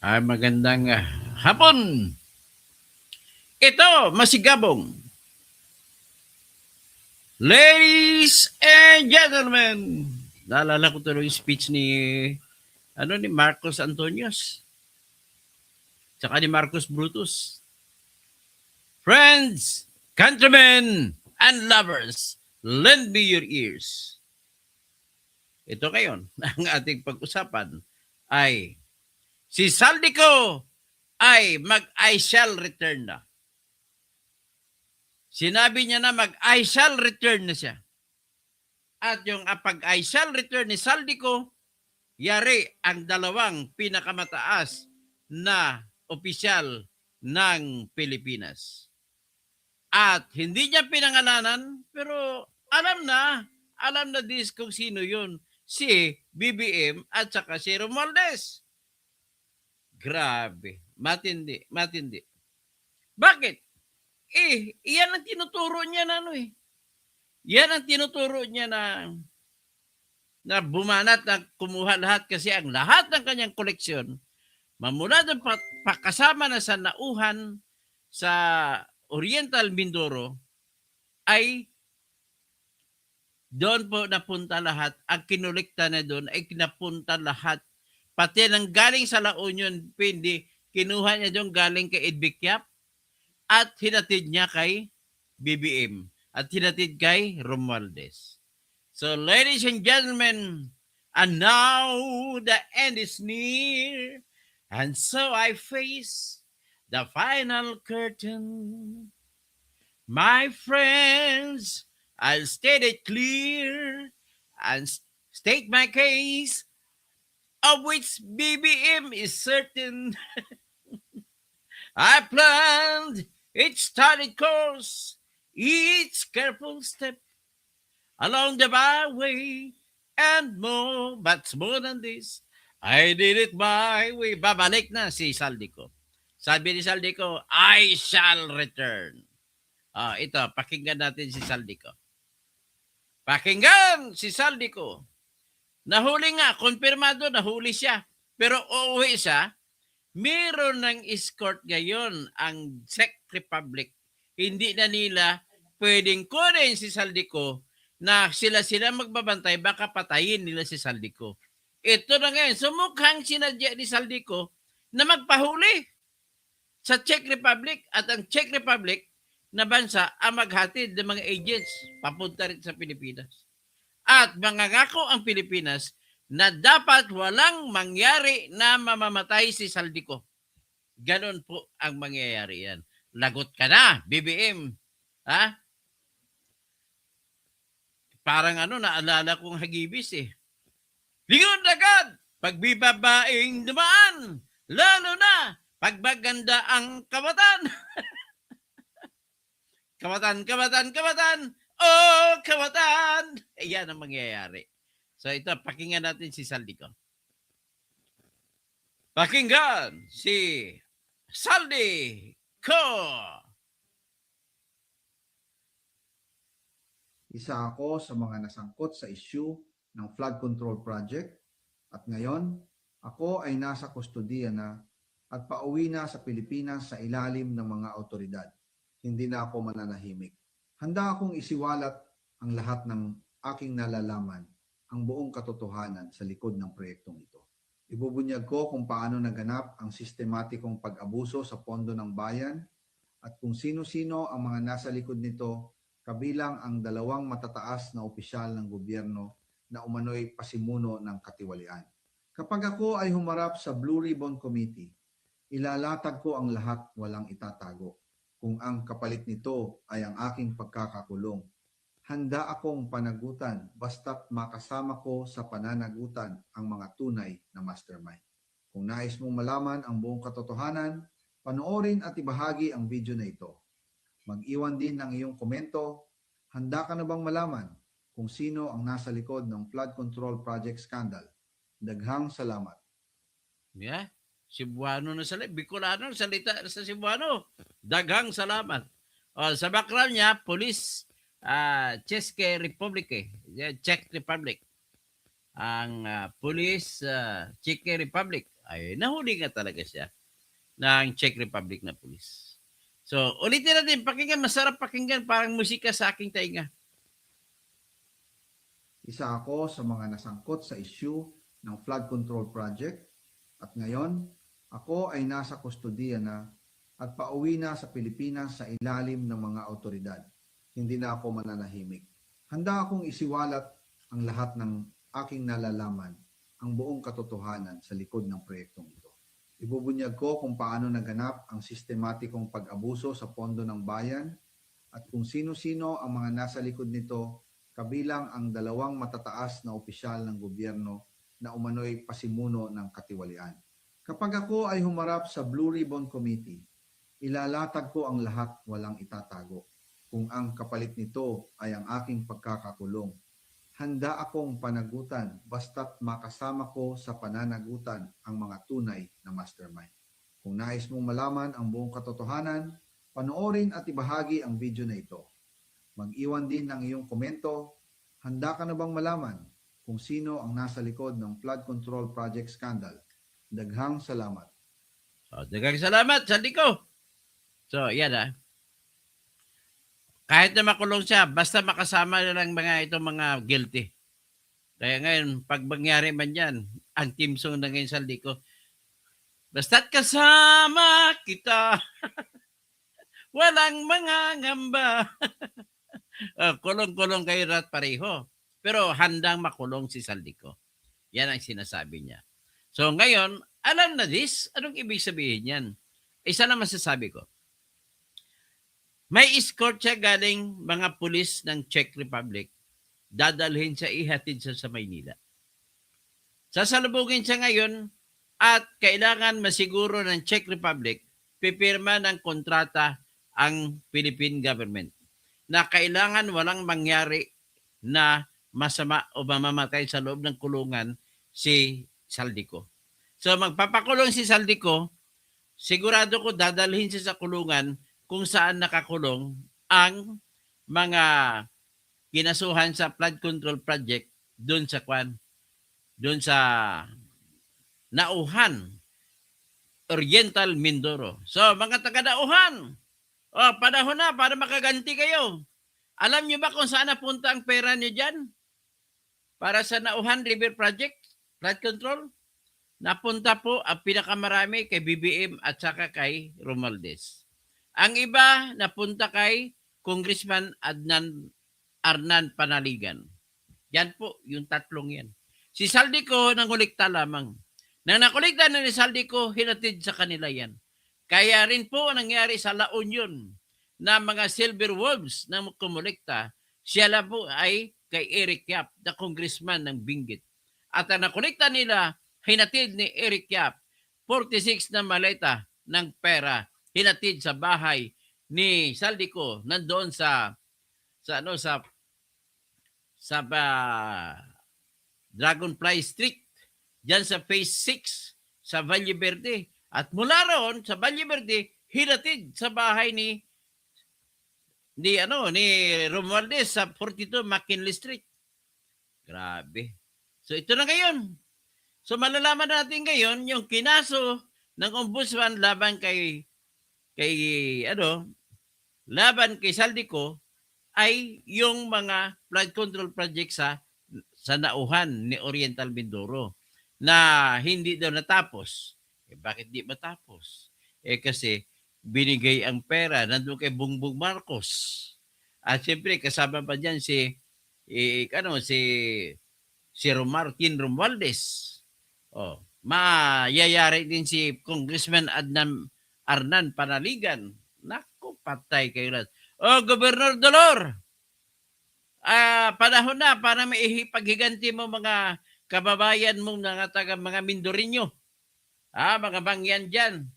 Magandang hapon. Ito, masigabong. Ladies and gentlemen. Naalala ko tuloy yung speech ni Marcos Antonios. Tsaka ni Marcos Brutus. Friends, countrymen, and lovers, lend me your ears. Ito ngayon, ang ating pag-usapan ay si Saldico ay mag-I shall return na. Sinabi niya na mag-I shall return na siya. At yung pag-I shall return ni Saldico, yari ang dalawang pinakamataas na opisyal ng Pilipinas. At hindi niya pinangalanan, pero alam na kung sino yun. Si BBM at saka si Romualdez. Grabe. Matindi. Bakit? Iyan ang tinuturo niya na Yan ang tinuturo niya na bumanat na kumuha lahat kasi ang lahat ng kanyang koleksyon mamula doon pakasama na sa nauhan sa Oriental Mindoro ay doon po napunta lahat. Ang kinolekta na doon ay napunta lahat. Pati nang galing sa La Union, hindi kinuha niya doon galing kay Edbikyap at hinatid niya kay BBM at hinatid kay Romualdez. So ladies and gentlemen, and now the end is near, and so I face the final curtain. My friends, I'll state it clear and state my case, of which BBM is certain. I planned each studied course, each careful step along the byway, and more, but more than this, I did it my way. Babalik na si Saldico. Sabi ni Saldico, I shall return. Ito, pakinggan natin si Saldico. Pakinggan si Saldico. Nahuli nga, konfirmado, nahuli siya. Pero uuwi siya, meron ng escort ngayon ang Czech Republic. Hindi na nila pwedeng kunin si Saldico na sila magbabantay, baka patayin nila si Saldico. Ito na ngayon, sumukhang sinadya ni Saldico na magpahuli sa Czech Republic at ang Czech Republic na bansa ang maghatid ng mga agents papunta rin sa Pilipinas. At mangangako ang Pilipinas na dapat walang mangyari na mamamatay si Saldico. Ganon po ang mangyayari yan. Lagot ka na, BBM. Ha? Parang naalala kong hagibis eh. Lingon agad, pagbibabaing dumaan, lalo na pag maganda ang kamatan. Kamatan. Oh, kamatan. Yan ang mangyayari. So ito, pakinggan natin si Saldico. Pakinggan si Saldico. Isa ako sa mga nasangkot sa issue ng flood control project at ngayon ako ay nasa kustodiya na at pauwi na sa Pilipinas sa ilalim ng mga autoridad. Hindi na ako mananahimik. Handa akong isiwalat ang lahat ng aking nalalaman, ang buong katotohanan sa likod ng proyektong ito. Ibubunyag ko kung paano naganap ang sistematikong pag-abuso sa pondo ng bayan at kung sino-sino ang mga nasa likod nito, kabilang ang dalawang matataas na opisyal ng gobyerno na umano'y pasimuno ng katiwalian. Kapag ako ay humarap sa Blue Ribbon Committee, ilalatag ko ang lahat walang itatago. Kung ang kapalit nito ay ang aking pagkakakulong, handa akong panagutan basta't makasama ko sa pananagutan ang mga tunay na mastermind. Kung nais mong malaman ang buong katotohanan, panoorin at ibahagi ang video na ito. Mag-iwan din ng iyong komento. Handa ka na bang malaman kung sino ang nasa likod ng flood control project scandal? Daghang salamat. Yeah. Cebuano na salita. Bicolano salita sa Cebuano. Daghang salamat. Sa background niya, police Czech Republic Czech Republic. Ang police Czech Republic. ay nahuli nga talaga siya ng Czech Republic na pulis. So, ulitin natin, pakinggan, masarap pakinggan, parang musika sa aking tainga. Isa ako sa mga nasangkot sa issue ng flood control project at ngayon ako ay nasa kustodiya na at pauwi na sa Pilipinas sa ilalim ng mga autoridad. Hindi na ako mananahimik. Handa akong isiwalat ang lahat ng aking nalalaman, ang buong katotohanan sa likod ng proyektong ito. Ibubunyag ko kung paano naganap ang sistematikong pag-abuso sa pondo ng bayan at kung sino-sino ang mga nasa likod nito, kabilang ang 2 matataas na opisyal ng gobyerno na umano'y pasimuno ng katiwalian. Kapag ako ay humarap sa Blue Ribbon Committee, ilalatag ko ang lahat walang itatago. Kung ang kapalit nito ay ang aking pagkakakulong, handa akong panagutan basta't makasama ko sa pananagutan ang mga tunay na mastermind. Kung nais mong malaman ang buong katotohanan, panoorin at ibahagi ang video na ito. Mag-iwan din ng iyong komento. Handa ka na bang malaman kung sino ang nasa likod ng flood control project scandal? Daghang salamat. So, daghang salamat, Saldiko. So, yan Kahit na makulong siya, basta makasama na lang itong mga guilty. Kaya ngayon, pag mangyari man yan, ang team song na ngayon, Saldiko, basta't kasama kita, walang mga ngamba. Kulong-kulong kayo rat pareho. Pero handang makulong si Saldiko. Yan ang sinasabi niya. So ngayon, alam na this, anong ibig sabihin yan? Isa na masasabi ko. May escort siya galing mga pulis ng Czech Republic. Dadalhin siya, ihatid siya sa Maynila. Sasalubungin siya ngayon at kailangan masiguro ng Czech Republic pipirma ng kontrata ang Philippine government na kailangan walang mangyari na masama o mamamatay sa loob ng kulungan si Saldiko. So magpapakulong si Saldiko, sigurado ko dadalhin siya sa kulungan kung saan nakakulong ang mga kinasuhan sa flood control project doon sa Nauhan, Oriental Mindoro. So mga taga-Nauhan, panahon na para makaganti kayo. Alam niyo ba kung saan napunta ang pera niyo dyan? Para sa Nauhan River Project, flood control? Napunta po ang pinakamarami kay BBM at saka kay Romualdez. Ang iba napunta kay Congressman Arnan Panaligan. Yan po, yung tatlong yan. Si Saldiko nangulikta lamang. Nang nakulikta na ni Saldiko, hinatid sa kanila yan. Kaya rin po nangyari sa La Union na mga Silver Wolves na kumulikta, siya lang po ay kay Eric Yap, na congressman ng Benguet. At ang nakulikta nila, hinatid ni Eric Yap 46 na maleta ng pera, hinatid sa bahay ni Saldiko nandoon sa Dragonfly Street, diyan sa Phase 6 sa Valle Verde. At mula roon sa Valle Verde, hinatid sa bahay ni Romualdez sa 42 McKinley Street. Grabe. So ito na ngayon. So malalaman natin ngayon yung kinaso ng ombudsman laban kay Saldiko ay yung mga flood control project sa Nauhan ni Oriental Mindoro na hindi daw natapos. Bakit di matapos? Kasi binigay ang pera nandun kay Bongbong Marcos. At siyempre kasama pa diyan si Martin Romualdez. Mayayari din si Congressman Arnan Panaligan. Naku, patay kayo lahat. Gobernador Dolor, panahon na para maipaghiganti mo mga kababayan mo mga Mindoreño. Mga bangyan dyan.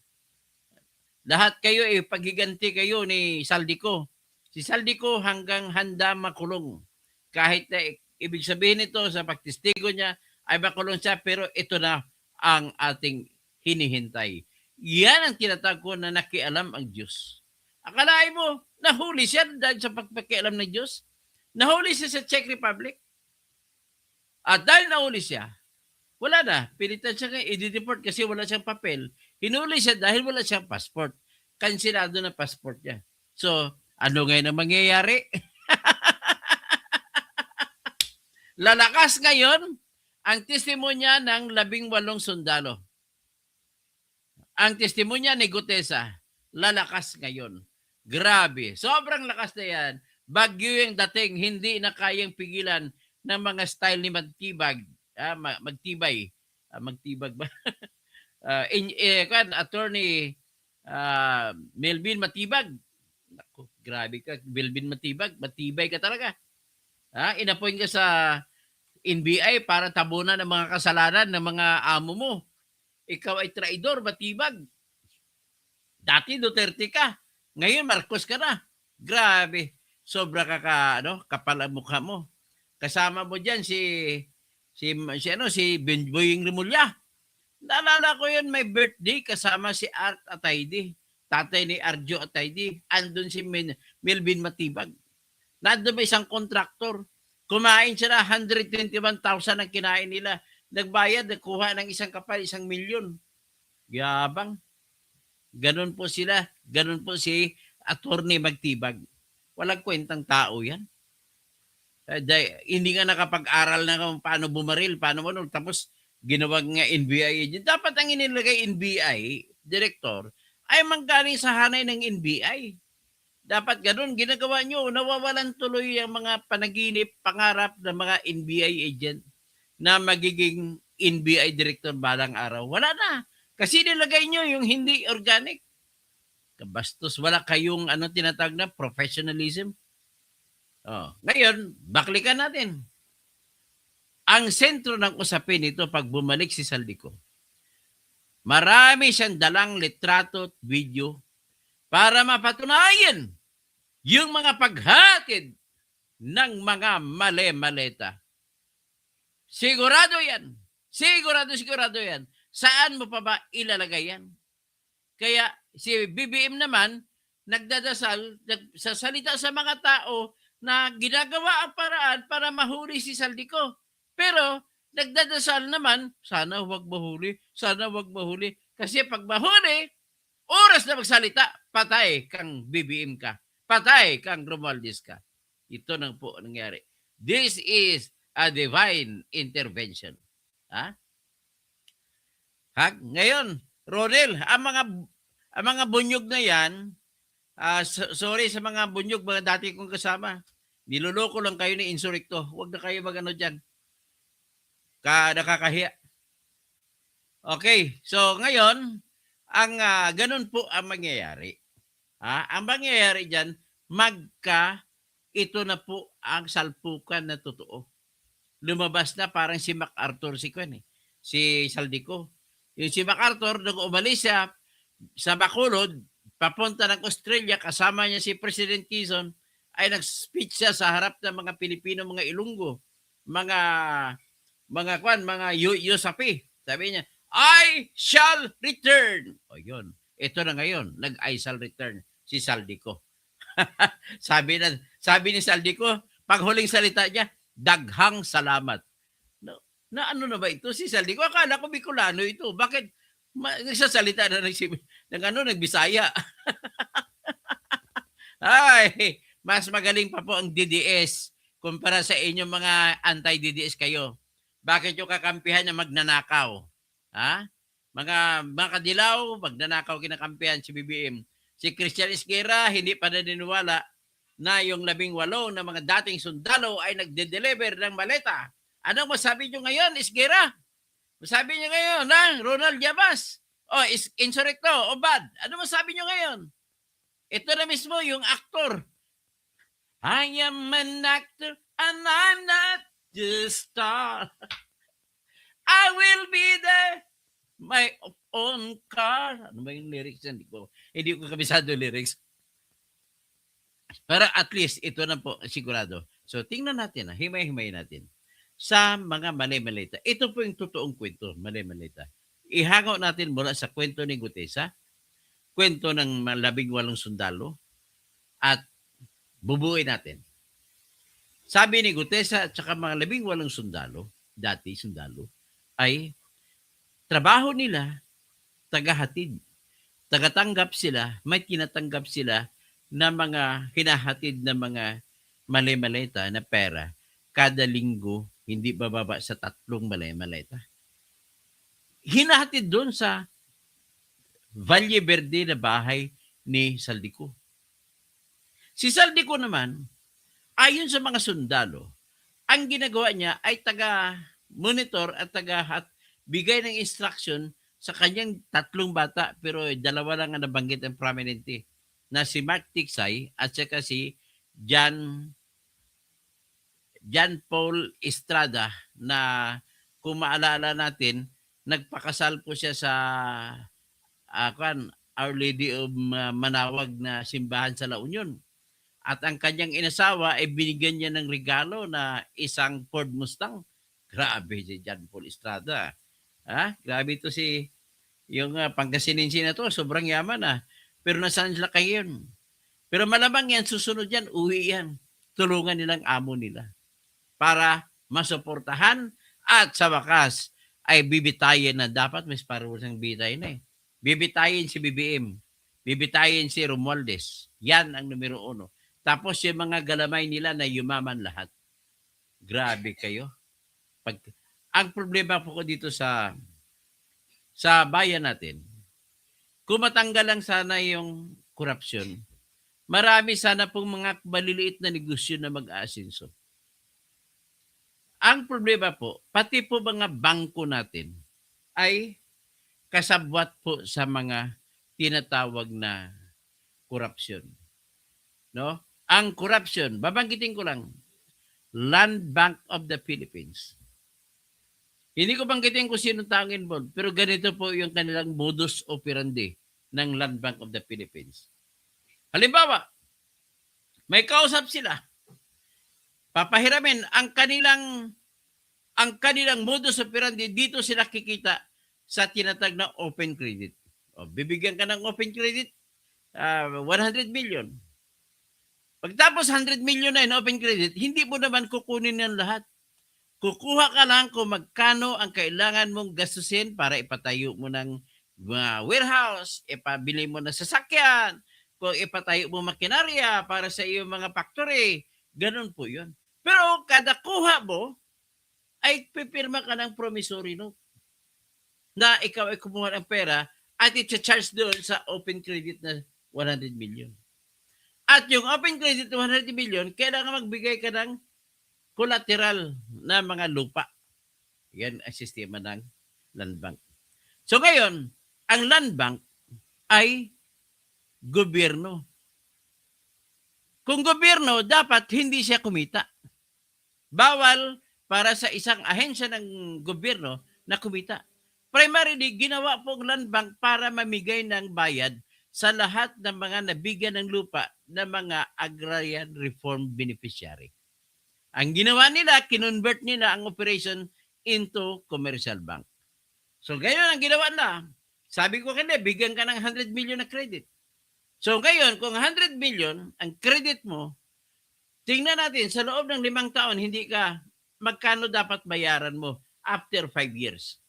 Lahat kayo paghiganti kayo ni Saldiko. Si Saldiko hanggang handa makulong. Kahit na ibig sabihin nito sa pagtistigo niya ay makulong siya, pero ito na ang ating hinihintay. Yan ang tinatawag ko na nakialam ang Diyos. Akalain mo, nahuli siya dahil sa pagpakialam ng Diyos? Nahuli siya sa Czech Republic? At dahil nahuli siya, Wala na. Pilitan siya ngayon. I-deport kasi wala siyang papel. Hinuli siya dahil wala siyang passport. Kansilado na passport niya. So, ano ngayon ang mangyayari? Lalakas ngayon ang testimonya ng 18 sundalo. Ang testimonya ni Gutesa, lalakas ngayon. Grabe. Sobrang lakas na yan. Bagyo yung dating, hindi na kayang pigilan ng mga style ni Magtibag. Magtibay. Magtibag ba? Attorney Melvin Matibag. Naku, grabe ka. Melvin Matibag. Matibay ka talaga. Inapoint ka sa NBI para tabunan ng mga kasalanan ng mga amo mo. Ikaw ay traidor, Matibag. Dati Duterte ka. Ngayon Marcos ka na. Grabe. Sobra ka kapal ang mukha mo. Kasama mo diyan si Benboying Rimulya. Naalala ko yun, may birthday kasama si Art Atayde. Tatay ni Arjo Atayde. Andun si Melvin Matibag. Nandun may isang kontraktor. Kumain sila, 121,000 ang kinain nila. Nagbayad, nagkuha ng isang kapal, 1,000,000. Yabang. Ganon po sila. Ganon po si Attorney Magtibag. Walang kwentang tao yan. Hindi nga nakapag-aral na kung paano bumaril, paano ano. Tapos ginawag nga NBI agent. Dapat ang inilagay NBI, director, ay manggaling sa hanay ng NBI. Dapat ganun, ginagawa nyo. Nawawalan tuloy ang mga panaginip, pangarap ng mga NBI agent na magiging NBI director balang araw. Wala na. Kasi nilagay nyo yung hindi organic. Kabastos, wala kayong tinatawag na professionalism. Ngayon, baklikan natin. Ang sentro ng usapin nito pag bumalik si Saldico, marami siyang dalang litrato at video para mapatunayan yung mga paghatid ng mga male-maleta. Sigurado yan. Sigurado yan. Saan mo pa ba ilalagay yan? Kaya si BBM naman, nagdadasal, nagsasalita sa mga tao na ginagawa ang paraan para mahuli si Saldico. Pero nagdadasal naman, sana huwag mahuli, sana huwag mahuli. Kasi pag mahuli, oras na magsalita, patay kang BBM ka. Patay kang Romualdez ka. Ito nang po nangyari. This is a divine intervention. Ngayon, Rodel, ang mga bunyog na yan, sorry sa mga bunyog, mga dati kong kasama, niloloko lang kayo ni Insurrecto. Huwag na kayo magano dyan. Nakakahiya. Okay, so ngayon, ganun po ang mangyayari. Ang mangyayari dyan, ito na po ang salpukan na totoo. Lumabas na parang si MacArthur si Saldico. Yung si MacArthur, nung umalis siya sa Bacolod, papunta ng Australia, kasama niya si President Quezon, ay nag-speech siya sa harap ng mga Pilipino, mga Ilonggo, mga Yusapi. Sabi niya, I shall return. O yun. Ito na ngayon, I shall return si Saldico. sabi ni Saldico, pag huling salita niya, daghang salamat. Na ano na ba ito si Saldico? Akala ko Bicolano ito. Bakit nagsasalita na nagbisaya? Ay, mas magaling pa po ang DDS kumpara sa inyong mga anti-DDS kayo. Bakit yung kakampihan na magnanakaw? Mga kadilaw, magnanakaw kinakampihan si BBM. Si Christian Esguerra, hindi pa naniniwala na yung 18 na mga dating sundalo ay nagde-deliver ng maleta. Anong masabi nyo ngayon, Esguerra? Masabi nyo ngayon, Ronald Llamas? Insurrecto, Obad. Ano masabi nyo ngayon? Ito na mismo yung aktor. I am an actor and I'm not just star. I will be there, my own car. Ano ba yung lyrics? Hindi ko kabisado lyrics. Pero at least, ito na po, sigurado. So, tingnan natin, himay-himay natin. Sa mga mali-malita. Ito po yung totoong kwento, mali-malita. Ihango natin mula sa kwento ni Gutesa, kwento ng 18 sundalo, at bubuin natin. Sabi ni Gutesa at saka mga 18 sundalo, dati sundalo, ay trabaho nila, tagahatid. Tagatanggap sila, may tinatanggap sila na mga hinahatid na mga mali-maleta na pera kada linggo, hindi bababa sa 3 mali-maleta. Hinahatid doon sa Valle Verde na bahay ni Saldico. Si Saldico naman, ayon sa mga sundalo, ang ginagawa niya ay taga-monitor at bigay ng instruction sa kanyang 3 bata, pero 2 lang ang nabanggit ang prominente, na si Mark Tiksay at saka si John Paul Estrada, na kung maalala natin, nagpakasal po siya sa Our Lady of Manawag na simbahan sa La Union. At ang kanyang inasawa ay binigyan niya ng regalo na isang Ford Mustang. Grabe si John Paul Estrada. Grabe to si yung Pangasinense na to, sobrang yaman Pero nasaan sila ngayon? Pero malamang yan, susunod yan, uwi yan. Tulungan nilang amo nila para masuportahan at sa wakas ay bibitayin na dapat mas parusang bitay na Bibitayin si BBM, bibitayin si Romualdez. Yan ang numero 1. Tapos yung mga galamay nila na yumaman lahat. Grabe kayo. Ang problema po ko dito sa bayan natin, kung matanggal lang sana yung korupsyon, marami sana pong mga maliliit na negosyo na mag-aasinso. Ang problema po, pati po mga bangko natin ay kasabwat po sa mga tinatawag na korupsyon. No? Ang korupsyon, babanggitin ko lang, Land Bank of the Philippines. Hindi ko banggitin kung sino taong involved, pero ganito po yung kanilang modus operandi ng Land Bank of the Philippines. Halimbawa, may kausap sila. Papahiramin ang kanilang modus operandi, dito sila kikita sa tinatag na open credit. Bibigyan ka ng open credit, 100 million. Pagtapos 100 million na in open credit, hindi mo naman kukunin yan lahat. Kukuha ka lang kung magkano ang kailangan mong gastusin para ipatayo mo ng warehouse, ipabili mo ng sasakyan, kung ipatayo mo makinarya para sa iyong mga factory. Ganun po yun. Pero kada kuha mo, ay pipirma ka ng promissory note na ikaw ay kumuha ng pera at i-charge doon sa open credit na 100 million. At yung open credit na 100 million, kailangan magbigay ka ng collateral na mga lupa. Yan ang sistema ng land bank. So ngayon, ang land bank ay gobyerno. Kung gobyerno, dapat hindi siya kumita. Bawal para sa isang ahensya ng gobyerno na kumita. Primarily, ginawa po ang land bank para mamigay ng bayad sa lahat ng mga nabigyan ng lupa ng mga agrarian reform beneficiary. Ang ginawa nila, kinonvert nila ang operation into commercial bank. So ngayon ang ginawa na, sabi ko kanina, bigyan ka ng 100 million na credit. So ngayon, kung 100 million ang credit mo, tingnan natin, sa loob ng 5 taon, magkano dapat bayaran mo after 5 years.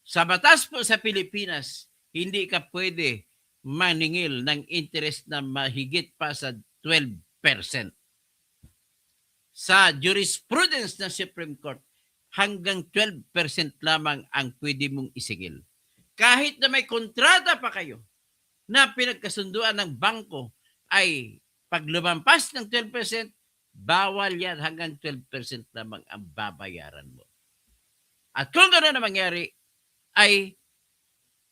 Sa batas po sa Pilipinas, hindi ka pwede maningil ng interest na mahigit pa sa 12%. Sa jurisprudence ng Supreme Court, hanggang 12% lamang ang pwede mong isingil. Kahit na may kontrata pa kayo na pinagkasunduan ng bangko, ay pag lumampas ng 12%, bawal yan, hanggang 12% lamang ang babayaran mo. At kung gano'n na mangyari, ay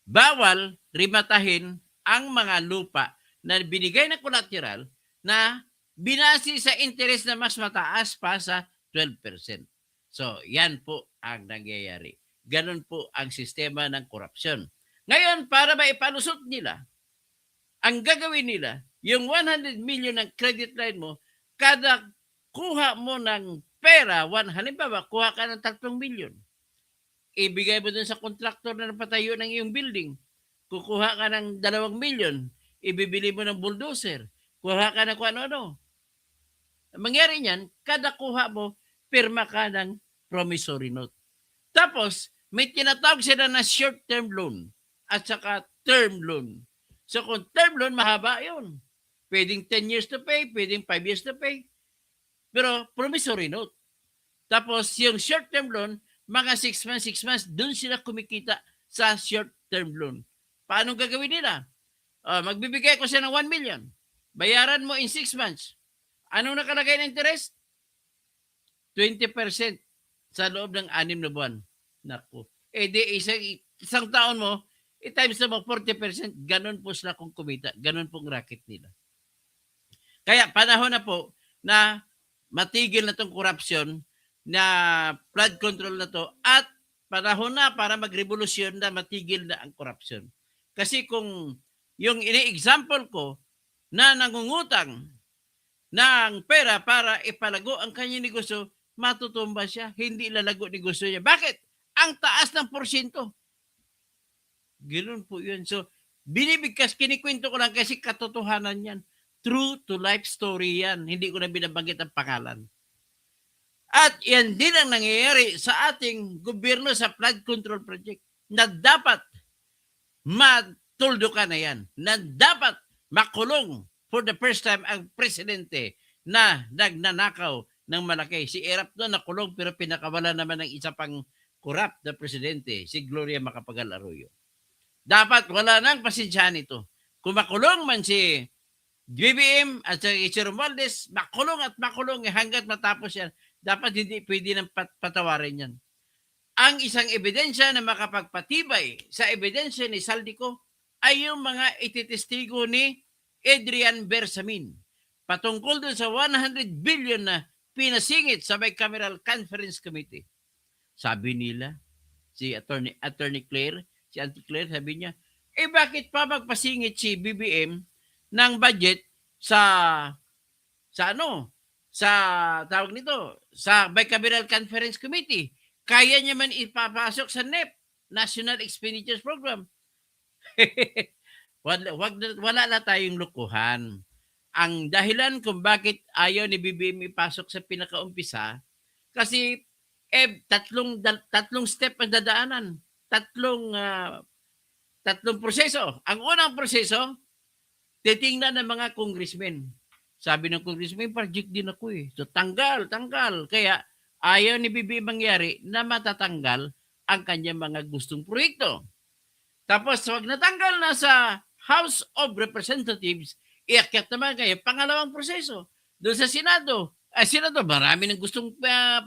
bawal rimatahin ang mga lupa na binigay na collateral na binasi sa interest na mas mataas pa sa 12%. So, yan po ang nangyayari. Ganon po ang sistema ng korupsyon. Ngayon, para maipalusot nila, ang gagawin nila, yung 100 million ng credit line mo, kada kuha mo ng pera, halimbawa, kuha ka ng 3 million. Ibigay mo dun sa kontraktor na napatayo ng iyong building. Kukuha ka ng 2 million, ibibili mo ng bulldozer. Kuha ka ng kung ano-ano. Mangyari niyan, kada kuha mo, pirma ka ng promissory note. Tapos, may tinatawag sila na short-term loan at saka term loan. So, kung term loan, mahaba yun. Pwedeng 10 years to pay, pwedeng 5 years to pay. Pero, promissory note. Tapos, yung short-term loan, mga 6 months, 6 months, dun sila kumikita sa short-term loan. Paano gagawin nila? Magbibigay ko siya ng 1 million. Bayaran mo in 6 months. Anong nakalagay na interest? 20% sa loob ng 6 na buwan. Naku. Eh di isang taon mo, i-times mo 40%, ganun po sila kung kumita. Ganun pong racket nila. Kaya panahon na po na matigil na tong corruption, na flood control na to, at panahon na para magrevolusyon na matigil na ang corruption. Kasi kung yung ini-example ko na nangungutang ng pera para ipalago ang kanyang negosyo, matutumba siya, hindi lalago negosyo niya. Bakit? Ang taas ng porsyento. Ganoon po yun. So, binibigkas, kinikwento ko lang kasi katotohanan yan. True to life story yan. Hindi ko na binabanggit ang pangalan. At yan din ang nangyayari sa ating gobyerno sa flood control project na dapat matuldukan na yan. Na dapat makulong for the first time ang presidente na nagnanakaw ng malaki. Si Erap doon nakulong pero pinakawala naman ng isa pang corrupt na presidente, si Gloria Macapagal Arroyo. Dapat wala nang pasensyahan ito. Kung makulong man si BBM at si Romualdez, makulong at makulong hanggat matapos yan. Dapat hindi pwede nang patawarin yan. Ang isang ebidensya na makapagpatibay sa ebidensya ni Saldico ay yung mga ititestigo ni Adrian Bersamin patungkol dun sa 100 billion na pinasingit sa Bicameral Conference Committee. Sabi nila, si Attorney Claire, si Auntie Claire, sabi niya, bakit pa magpasingit si BBM ng budget sa tawag nito, sa Bicameral Conference Committee? Kaya niya man ipapasok sa NEP, National Expenditures Program. wala na tayong lukuhan. Ang dahilan kung bakit ayaw ni BBM ipasok sa pinakaumpisa, kasi tatlong step ang dadaanan. Tatlong proseso. Ang unang proseso, titingnan ng mga congressmen. Sabi ng congressman, project din ako eh. So tanggal. Kaya ayaw ni BBM mangyari na matatanggal ang kanyang mga gustong proyekto. Tapos wag natanggal na sa House of Representatives, iakyat naman kayo pangalawang proseso. Doon sa Senado. Senado, marami ng gustong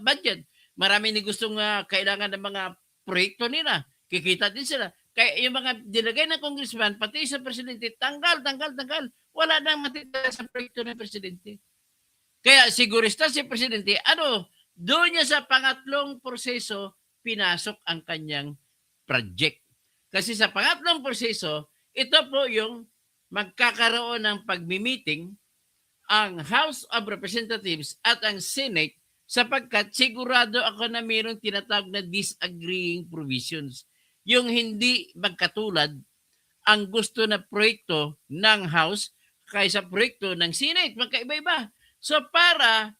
budget. Marami ng gustong kailangan ng mga proyekto nila. Kikita din sila. Kaya yung mga dilagay ng congressman, pati sa presidente, tanggal. Wala nang matitira sa proyekto ng presidente. Kaya sigurista si presidente, doon niya sa pangatlong proseso, pinasok ang kanyang project. Kasi sa pangatlong proseso, ito po yung magkakaroon ng pagmi-meeting ang House of Representatives at ang Senate sapagkat sigurado ako na mayroong tinatawag na disagreeing provisions. Yung hindi magkatulad ang gusto na proyekto ng House kaysa proyekto ng Senate. Magkaiba-iba. So para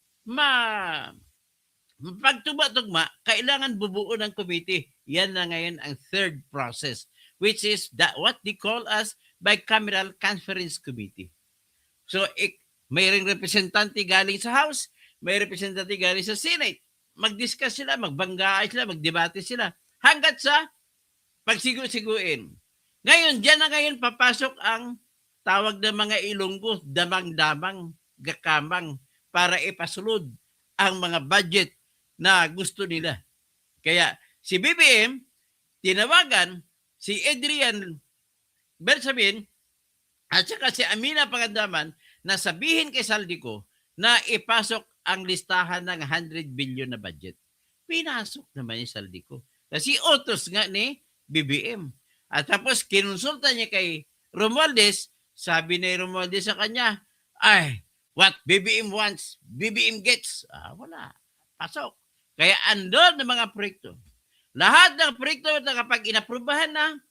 pagtugma-tugma, kailangan bubuo ng committee. Yan na ngayon ang third process, which is what they call as Bicameral Conference Committee. So, mayroong representante galing sa House, may representante galing sa Senate. Mag-discuss sila, magbanggaan sila, magdebate sila, hanggat sa pagsigu-siguin. Ngayon, dyan na ngayon papasok ang tawag ng mga Ilonggo, damang-damang, gakamang, para ipasulod ang mga budget na gusto nila. Kaya si BBM, tinawagan si Adrian Bersamin at saka si Amina Pangandaman na sabihin kay Saldico na ipasok ang listahan ng 100 billion na budget. Pinasok naman ni Saldico. Kasi utos nga ni BBM. At tapos kinonsulta niya kay Romualdez, sabi ni Romualdez sa kanya, what BBM wants, BBM gets. Wala. Pasok. Kaya andon ng mga proyekto. Lahat ng proyekto na kapag inaprubahan na,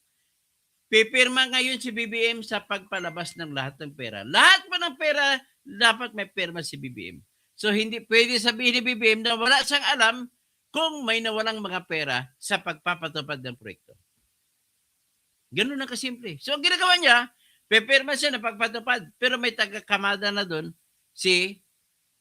pipirma ngayon si BBM sa pagpalabas ng lahat ng pera. Lahat pa ng pera, dapat may pirma si BBM. So hindi pwede sabihin ni BBM na wala siyang alam kung may nawalang mga pera sa pagpapatupad ng proyekto. Ganun na kasimple. So, ang ginagawa niya, pepirma siya na pagpatupad, pero may taga-kamada na doon, si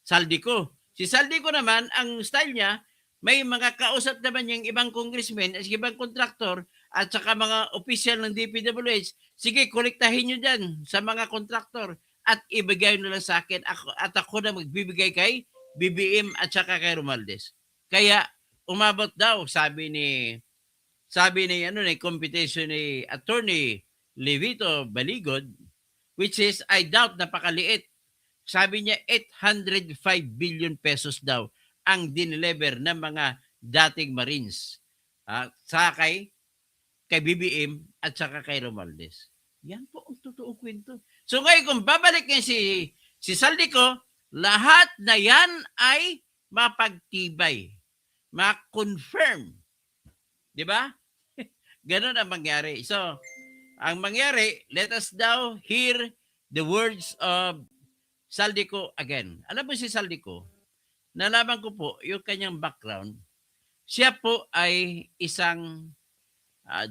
Saldico. Si Saldico naman, ang style niya, may mga kausap naman yung ibang congressmen, ibang kontraktor, at saka mga opisyal ng DPWH. Sige, kolektahin nyo dyan sa mga kontraktor at ibigay nyo lang sa akin at ako na magbibigay kay BBM at saka kay Romualdez. Kaya umabot daw, sabi ni competition ni Attorney Levito Baligod, which is I doubt napakaliit. Sabi niya 805 billion pesos daw ang dineliver ng mga dating Marines sa kay BBM at saka kay Romualdez. Yan po ang totoong kwento. So ngayon kung babalik niya si Saldico, lahat na yan ay mapagtibay, ma-confirm. Di ba? Ganon ang mangyari. So, ang mangyari, let us now hear the words of Saldico again. Alam mo si Saldico, nalaman ko po yung kanyang background. Siya po ay isang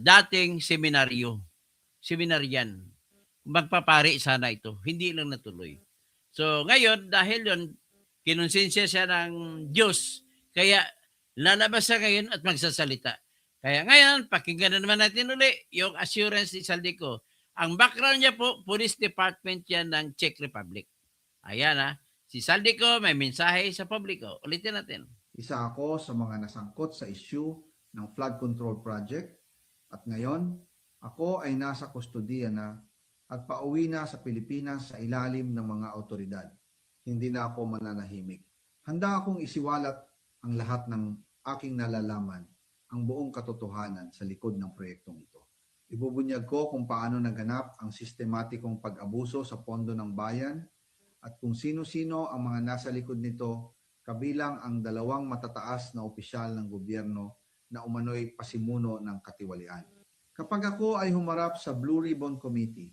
dating seminaryan. Magpapari sana ito. Hindi lang natuloy. So ngayon, dahil yun, kinonsensya siya ng Diyos. Kaya lalabas siya ngayon at magsasalita. Kaya ngayon, pakinggan na naman natin uli yung assurance ni Saldico. Ang background niya po, Police Department yan ng Czech Republic. Ayan si Saldico may mensahe sa publiko. Ulitin natin. Isa ako sa mga nasangkot sa issue ng flood control project at ngayon ako ay nasa kustodiya na at pauwi na sa Pilipinas sa ilalim ng mga autoridad. Hindi na ako mananahimik. Handa akong isiwalat ang lahat ng aking nalalaman, ang buong katotohanan sa likod ng proyektong ito. Ibubunyag ko kung paano naganap ang sistematikong pag-abuso sa pondo ng bayan at kung sino-sino ang mga nasa likod nito kabilang ang 2 matataas na opisyal ng gobyerno na umano'y pasimuno ng katiwalian. Kapag ako ay humarap sa Blue Ribbon Committee,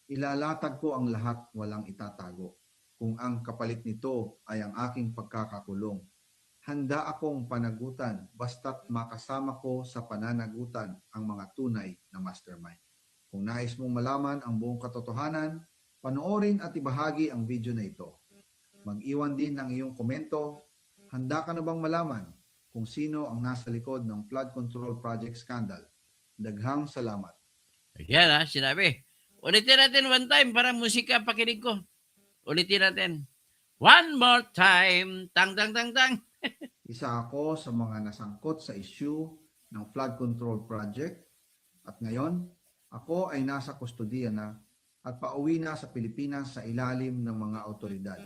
ilalatag ko ang lahat walang itatago. Kung ang kapalit nito ay ang aking pagkakakulong, handa akong panagutan basta't makasama ko sa pananagutan ang mga tunay na mastermind. Kung nais mong malaman ang buong katotohanan, panoorin at ibahagi ang video na ito. Mag-iwan din ng iyong komento. Handa ka na bang malaman kung sino ang nasa likod ng flood control project scandal? Daghang salamat. Yan sinabi. Ulitin natin one time para musika pakinig ko. Ulitin natin. One more time. Tang, tang, tang, tang. Isa ako sa mga nasangkot sa issue ng flood control project at ngayon ako ay nasa kustodiya na at pauwi na sa Pilipinas sa ilalim ng mga autoridad.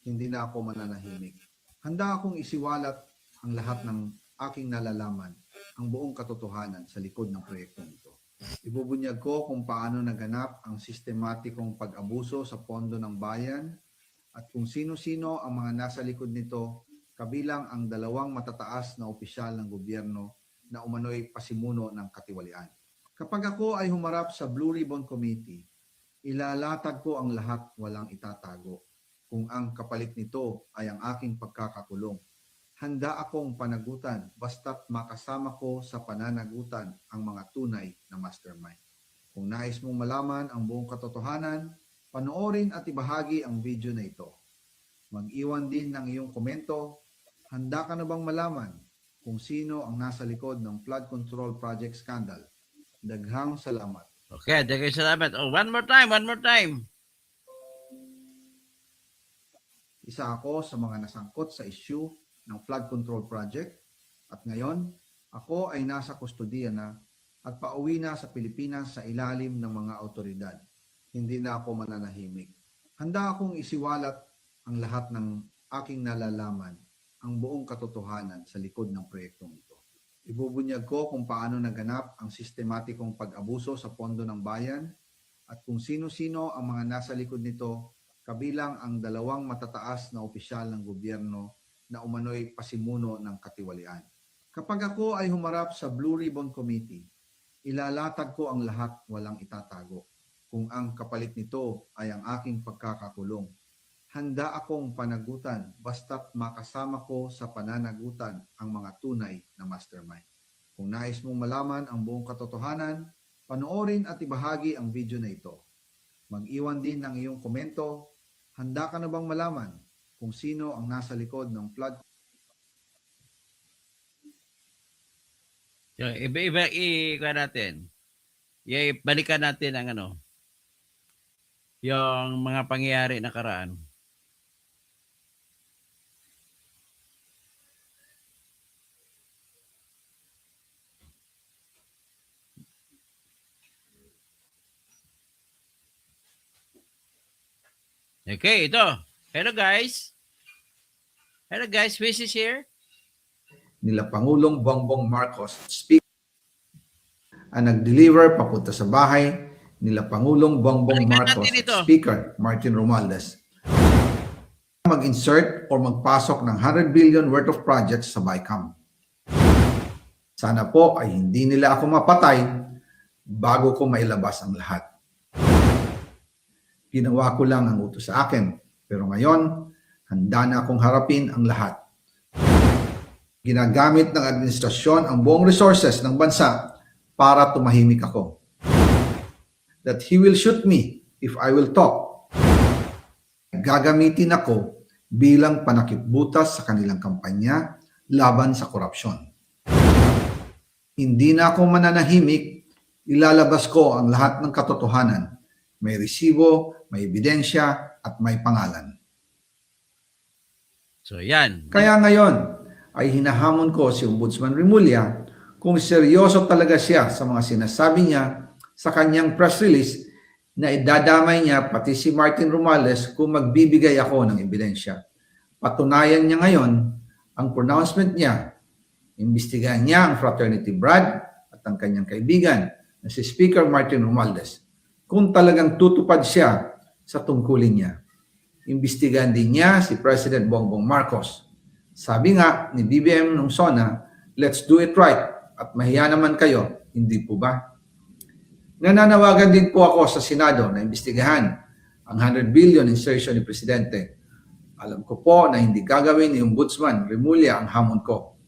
Hindi na ako mananahimik. Handa akong isiwalat ang lahat ng aking nalalaman, ang buong katotohanan sa likod ng proyektong ito. Ibubunyag ko kung paano naganap ang sistematikong pag-abuso sa pondo ng bayan at kung sino-sino ang mga nasa likod nito kabilang ang 2 matataas na opisyal ng gobyerno na umano'y pasimuno ng katiwalian. Kapag ako ay humarap sa Blue Ribbon Committee, ilalatag ko ang lahat walang itatago. Kung ang kapalit nito ay ang aking pagkakakulong, handa akong panagutan basta't makasama ko sa pananagutan ang mga tunay na mastermind. Kung nais mong malaman ang buong katotohanan, panoorin at ibahagi ang video na ito. Mag-iwan din ng iyong komento. Handa ka na bang malaman kung sino ang nasa likod ng flood control project scandal? Daghang salamat. Okay, daghang salamat. Oh, one more time. Isa ako sa mga nasangkot sa issue ng flood control project at ngayon ako ay nasa kustodiya na at pauwi na sa Pilipinas sa ilalim ng mga autoridad. Hindi na ako mananahimik. Handa akong isiwalat ang lahat ng aking nalalaman, ang buong katotohanan sa likod ng proyektong ito. Ibubunyag ko kung paano naganap ang sistematikong pag-abuso sa pondo ng bayan at kung sino-sino ang mga nasa likod nito kabilang ang 2 matataas na opisyal ng gobyerno na umano'y pasimuno ng katiwalian. Kapag ako ay humarap sa Blue Ribbon Committee, ilalatag ko ang lahat walang itatago. Kung ang kapalit nito ay ang aking pagkakakulong, handa akong panagutan basta't makasama ko sa pananagutan ang mga tunay na mastermind. Kung nais mong malaman ang buong katotohanan, panoorin at ibahagi ang video na ito. Mag-iwan din ng iyong komento. Handa ka na bang malaman kung sino ang nasa likod ng flood? So, iba natin. Balikan natin ang yung mga pangyayari nakaraan. Okay, ito. Hello guys. Hello guys, Wish is here. Nila Pangulong Bongbong Marcos, speaker, ang nag-deliver papunta sa bahay nila Pangulong Bongbong Balikan Marcos, natin ito. Speaker Martin Romualdez, mag-insert or magpasok ng 100 billion worth of projects sa BICAM. Sana po ay hindi nila ako mapatay bago ko mailabas ang lahat. Ginawa ko lang ang utos sa akin, pero ngayon, handa na akong harapin ang lahat. Ginagamit ng administrasyon ang buong resources ng bansa para tumahimik ako. That he will shoot me if I will talk. Gagamitin ako bilang panakipbutas sa kanilang kampanya laban sa korupsyon. Hindi na ako mananahimik, ilalabas ko ang lahat ng katotohanan. May resibo, may ebidensya, at may pangalan. So yan. Kaya ngayon ay hinahamon ko si Ombudsman Remulla kung seryoso talaga siya sa mga sinasabi niya sa kanyang press release na idadamay niya pati si Martin Romualdez kung magbibigay ako ng ebidensya. Patunayan niya ngayon ang pronouncement niya. Imbestigahan niya ang Fraternity Brad at ang kanyang kaibigan na si Speaker Martin Romualdez kung talagang tutupad siya sa tungkulin niya. Imbestigahan din niya si President Bongbong Marcos. Sabi nga ni BBM nung SONA, let's do it right at mahiya naman kayo, hindi po ba? Nananawagan din po ako sa Senado na imbestigahan ang 100 billion insertion ni Presidente. Alam ko po na hindi gagawin ni Ombudsman Remulla ang hamon ko.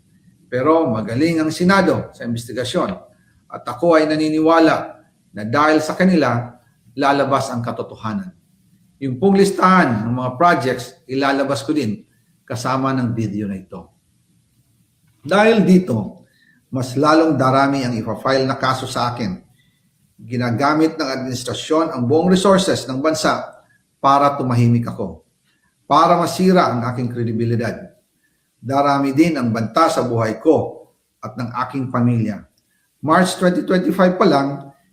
Pero magaling ang Senado sa investigasyon at ako ay naniniwala na dahil sa kanila, lalabas ang katotohanan. Yung pong listahan ng mga projects, ilalabas ko din kasama ng video na ito. Dahil dito, mas lalong darami ang ipa-file na kaso sa akin. Ginagamit ng administrasyon ang buong resources ng bansa para tumahimik ako, para masira ang aking kredibilidad. Darami din ang banta sa buhay ko at ng aking pamilya. March 2025 pa lang,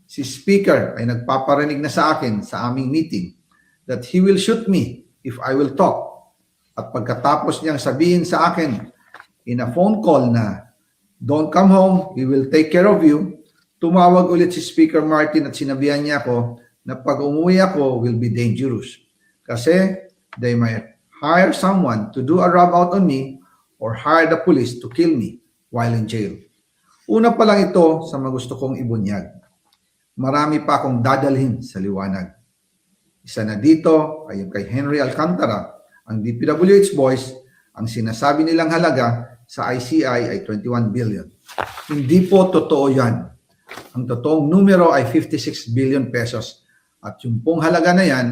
si Speaker ay nagpaparinig na sa akin sa aming meeting that he will shoot me if I will talk. At pagkatapos niyang sabihin sa akin in a phone call na don't come home, we will take care of you, tumawag ulit si Speaker Martin at sinabihan niya ako na pag umuwi ako will be dangerous. Kasi they might hire someone to do a rub out on me or hire the police to kill me while in jail. Una pa lang ito sa mga gusto kong ibunyag. Marami pa akong dadalhin sa liwanag. Isa na dito ay yung kay Henry Alcantara, ang DPWH boys, ang sinasabi nilang halaga sa ICI ay 21 billion. Hindi po totoo yan. Ang totoong numero ay 56 billion pesos at yung pong halaga na yan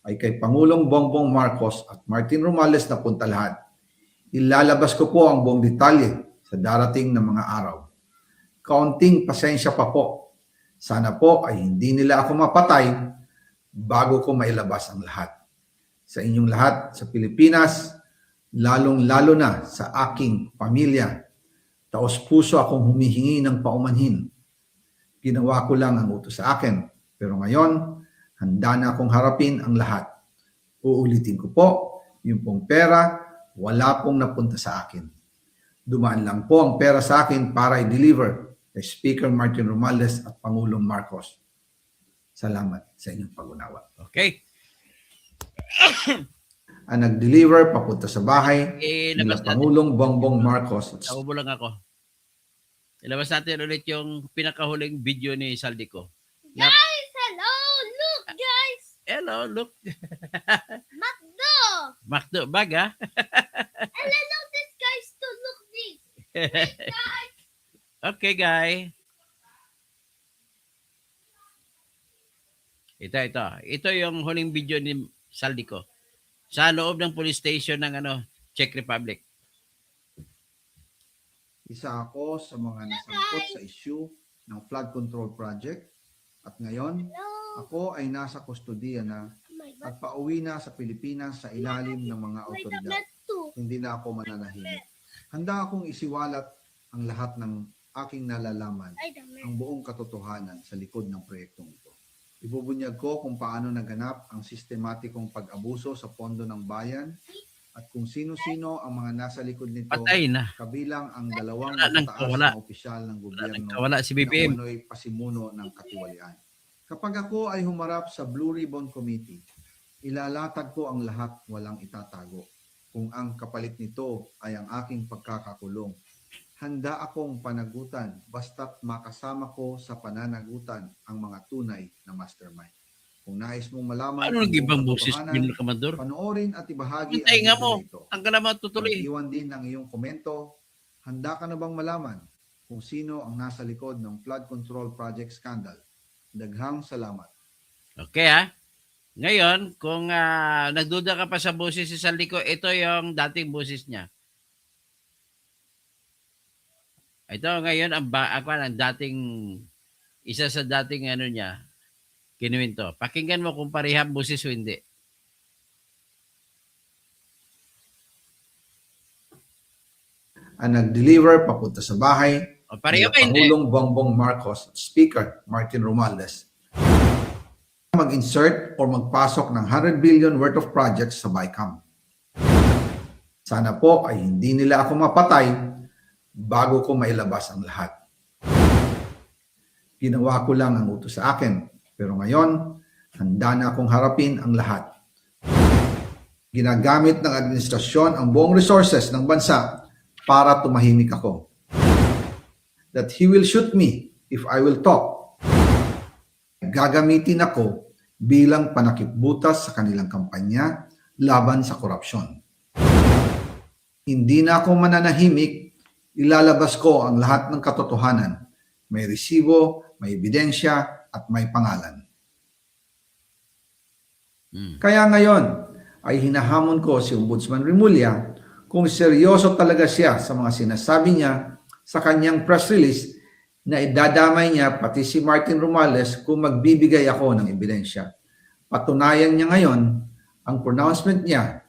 ay kay Pangulong Bongbong Marcos at Martin Romualdez na punta lahat. Ilalabas ko po ang buong detalye sa darating na mga araw. Kaunting pasensya pa po. Sana po ay hindi nila ako mapatay bago ko mailabas ang lahat. Sa inyong lahat sa Pilipinas, lalong-lalo na sa aking pamilya, taos-puso akong humihingi ng paumanhin. Ginawa ko lang ang utos sa akin, pero ngayon, handa na akong harapin ang lahat. Uulitin ko po, yung pong pera, wala pong napunta sa akin. Dumaan lang po ang pera sa akin para i-deliver kay Speaker Martin Romualdez at Pangulong Marcos. Salamat sa inyong pag-unawa. Okay. Ang nag-deliver papunta sa bahay nila Ilabas natin. Pangulong Bongbong Marcos. Naubo lang ako. Ilabas natin ulit yung pinakahuling video ni Saldico. Guys, hello! Look, guys! Hello, look. McDo! Makdo bag, ha? And I know this guy's to look this. Guys. Okay, guy. Ito. Ito yung huling video ni Saldico sa loob ng police station ng Czech Republic. Isa ako sa mga nasangkot sa issue ng flood control project at ngayon No. ako ay nasa kustodiya na My at pauwi na sa Pilipinas sa ilalim ng mga otoridad. tablet too. Hindi na ako mananahimik. Handa akong isiwalat ang lahat ng aking nalalaman, Ay, dami. ang buong katotohanan sa likod ng proyektong ito. Ibubunyag ko kung paano naganap ang sistematikong pag-abuso sa pondo ng bayan at kung sino-sino ang mga nasa likod nito, Patay na. kabilang ang dalawang Wala nang matataas kawala. na opisyal ng gobyerno Wala si na BBM. umano'y pasimuno ng katiwalian. Kapag ako ay humarap sa Blue Ribbon Committee, ilalatag ko ang lahat walang itatago. Kung ang kapalit nito ay ang aking pagkakakulong, handa akong panagutan basta't makasama ko sa pananagutan ang mga tunay na mastermind. Kung nais mong malaman Ano ang nang ibang buong boses, katotohanan, Bin Kamador? panoorin at ibahagi Ang tainga video mo. na ito. Ang ka naman tutuloy. Mag-iwan din ng iyong komento. Handa ka na bang malaman kung sino ang nasa likod ng flood control project scandal? Daghang salamat. Okay, ha? Ngayon, kung nagduda ka pa sa boses si Saldico, ito yung dating boses niya. Ito ngayon ang dating isa sa dating niya kinuwento. Pakinggan mo kung parehang boses o hindi. Ang nag-deliver papunta sa bahay O pareho ni ba hindi? Pangulong Bongbong Marcos at Speaker Martin Romualdez mag-insert o magpasok ng 100 billion worth of projects sa BICAM. Sana po ay hindi nila ako mapatay bago ko mailabas ang lahat. Ginawa ko lang ang utos sa akin, pero ngayon, handa na akong harapin ang lahat. Ginagamit ng administrasyon ang buong resources ng bansa para tumahimik ako. That he will shoot me if I will talk. Gagamitin ako bilang panakipbutas sa kanilang kampanya laban sa korupsyon. Hindi na ako mananahimik, ilalabas ko ang lahat ng katotohanan. May resibo, may ebidensya, at may pangalan. Kaya ngayon ay hinahamon ko si Ombudsman Remulla kung seryoso talaga siya sa mga sinasabi niya sa kanyang press release na idadamay niya pati si Martin Romualdez kung magbibigay ako ng ebidensya. Patunayan niya ngayon ang pronouncement niya.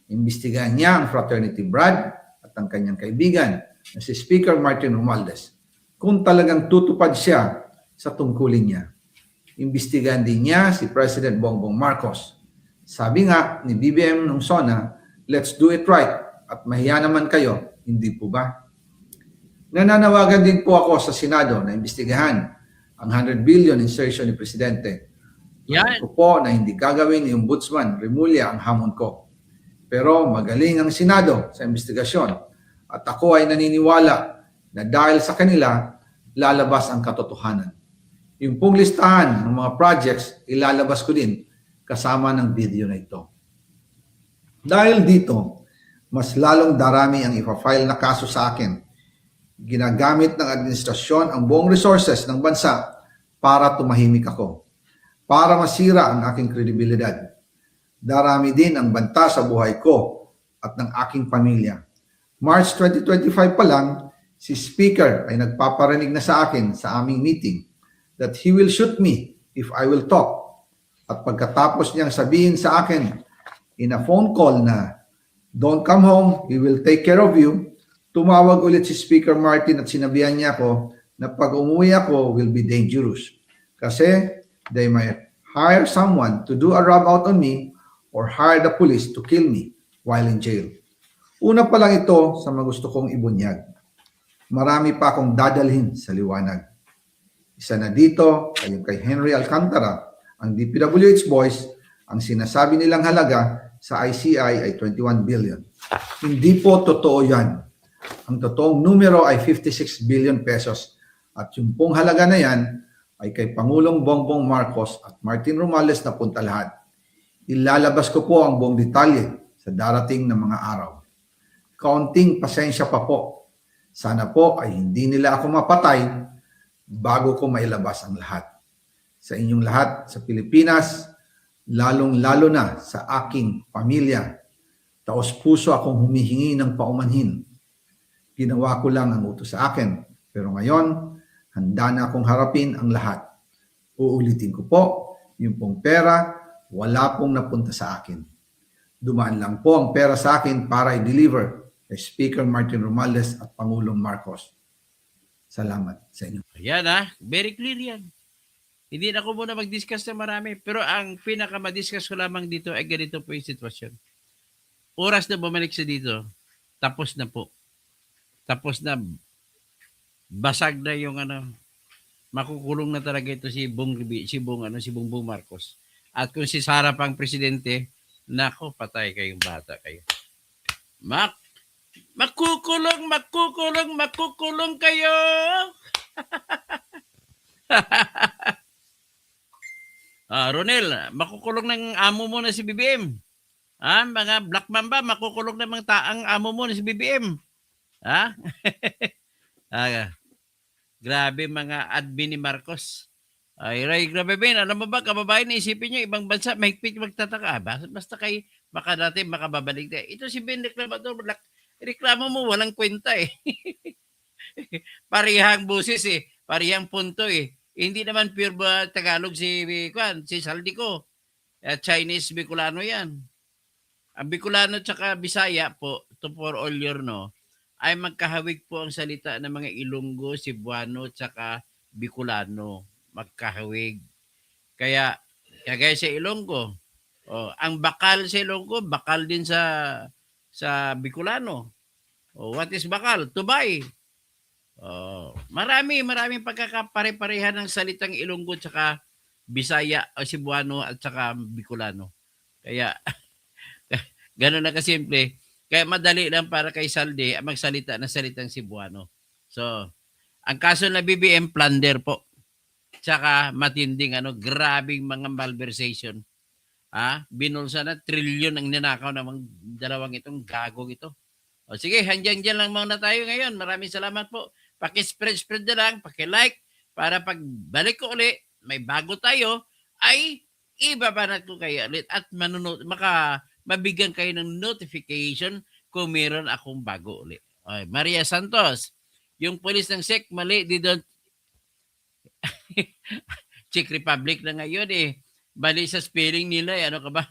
Imbestigahan niya ang fraternity Brad at ang kanyang kaibigan na si Speaker Martin Romualdez kung talagang tutupad siya sa tungkulin niya. Imbestigahan din niya si President Bongbong Marcos. Sabi nga ni BBM nung SONA, let's do it right at mahiya naman kayo, hindi po ba? Nananawagan din po ako sa Senado na imbestigahan ang 100 billion insertion ni Presidente. Yan. Ko po na hindi gagawin ni Ombudsman Remulla ang hamon ko. Pero magaling ang Senado sa investigasyon at ako ay naniniwala na dahil sa kanila, lalabas ang katotohanan. Yung pong listahan ng mga projects, ilalabas ko din kasama ng video na ito. Dahil dito, mas lalong darami ang ipa-file na kaso sa akin. Ginagamit ng administrasyon ang buong resources ng bansa para tumahimik ako, para masira ang aking kredibilidad. Darami din ang banta sa buhay ko at ng aking pamilya. March 2025 pa lang, si Speaker ay nagpaparinig na sa akin sa aming meeting that he will shoot me if I will talk. At pagkatapos niyang sabihin sa akin in a phone call na, don't come home, we will take care of you, tumawag ulit si Speaker Martin at sinabihan niya ako na pag umuwi ako will be dangerous. Kasi they might hire someone to do a rub out on me or hire the police to kill me while in jail. Una pa lang ito sa mga gusto kong ibunyag. Marami pa akong dadalhin sa liwanag. Isa na dito ay yung kay Henry Alcantara, ang DPWH boys, ang sinasabi nilang halaga sa ICI ay 21 billion. Hindi po totoo yan. Ang totoong numero ay 56 billion pesos at yung pong halaga na yan ay kay Pangulong Bongbong Marcos at Martin Romualdez na punta lahat. Ilalabas ko po ang buong detalye sa darating na mga araw. Kaunting pasensya pa po. Sana po ay hindi nila ako mapatay bago ko mailabas ang lahat. Sa inyong lahat sa Pilipinas, lalong-lalo na sa aking pamilya, taos-puso akong humihingi ng paumanhin. Ginawa ko lang ang utos sa akin, pero ngayon, handa na akong harapin ang lahat. Uulitin ko po, yung pong pera, wala pong napunta sa akin. Dumaan lang po ang pera sa akin para i-deliver kay Speaker Martin Romualdez at Pangulong Marcos. Salamat sa inyo. Ayan very clear yan. Hindi na ako muna mag-discuss na marami. Pero ang pinaka-madiscuss ko lamang dito ay ganito po yung sitwasyon. Oras na bumalik siya dito, tapos na po. Tapos na, basag na yung makukulong na talaga ito si Bongbong Marcos. At kung si Sara pang presidente, nako, patay kayong bata kayo. Makukulong kayo! Ronel, makukulong ng amo mo na si BBM. Mga Black Mamba, makukulong ng mga taang amo mo na si BBM. Grabe mga admin ni Marcos. Grabe Ben, alam mo ba, kababayan, isipin nyo, ibang bansa, mahigpit magtataka. Basta kay makababalik na. Ito si Ben Reklamador, reklamo mo, walang kwenta eh. Parihang busis eh, parihang punto eh. Hindi naman pure ba Tagalog si Saldico. Chinese Bicolano yan. Ang Bicolano tsaka Bisaya po, to for all your know, ay magkahawig po ang salita ng mga Ilonggo, Cebuano, tsaka Bicolano. Magkahawig. Kaya kagaya sa Ilonggo, ang bakal sa Ilonggo, bakal din sa Bicolano. What is bakal? Tubay. Maraming pagkakapare-parehan ng salitang Ilonggo tsaka Bisaya o Cebuano at tsaka Bicolano. Kaya gano'n na kasimple. Kaya madali lang para kay Saldi magsalita ng salitang Cebuano. So, ang kaso na BBM plunder po. Tsaka matinding grabing mga malversation. Binulsa na trilyon ang ninakaw ng mga dalawang itong gagong ito. O sige, handyan lang muna tayo ngayon. Maraming salamat po. Paki-spread na lang, paki-like para pagbalik ko uli, may bago tayo, ay ibabanat ko kayo ulit at mabigyan kayo ng notification kung meron akong bago ulit. Okay, Maria Santos, yung police ng SEC, mali, Czech Republic na ngayon eh. Mali sa spelling nila eh. Ano ka ba?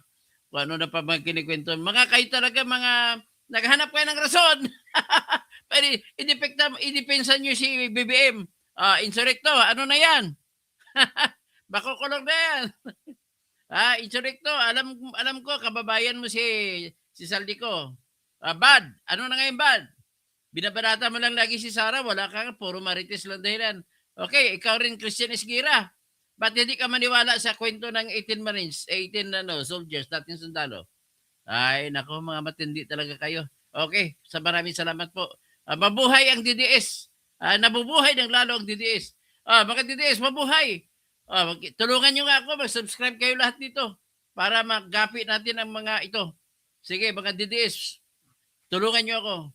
Kung ano na pa mga kinikwento. Mga kayo talaga mga naghanap kayo ng rason. Pero idepensa nyo si BBM. Insurrecto, ano na yan? Makukulong na yan. Insurrecto, alam ko, kababayan mo si Saldico. Bad, ano na ngayon bad? Binabarata mo lang lagi si Sara, wala ka, puro marites lang dahilan. Okay, ikaw rin Christian Esguira. Ba't hindi ka maniwala sa kwento ng 18 Marines, 18 soldiers, dating sundalo? Ay, nako, mga matindi talaga kayo. Okay, maraming salamat po. Mabuhay ang DDS. Nabubuhay ng lalo ang DDS. Mga DDS, mabuhay. Tulungan nyo nga ako, mag-subscribe kayo lahat dito para magapi natin ang mga ito. Sige, mga DDS, tulungan nyo ako.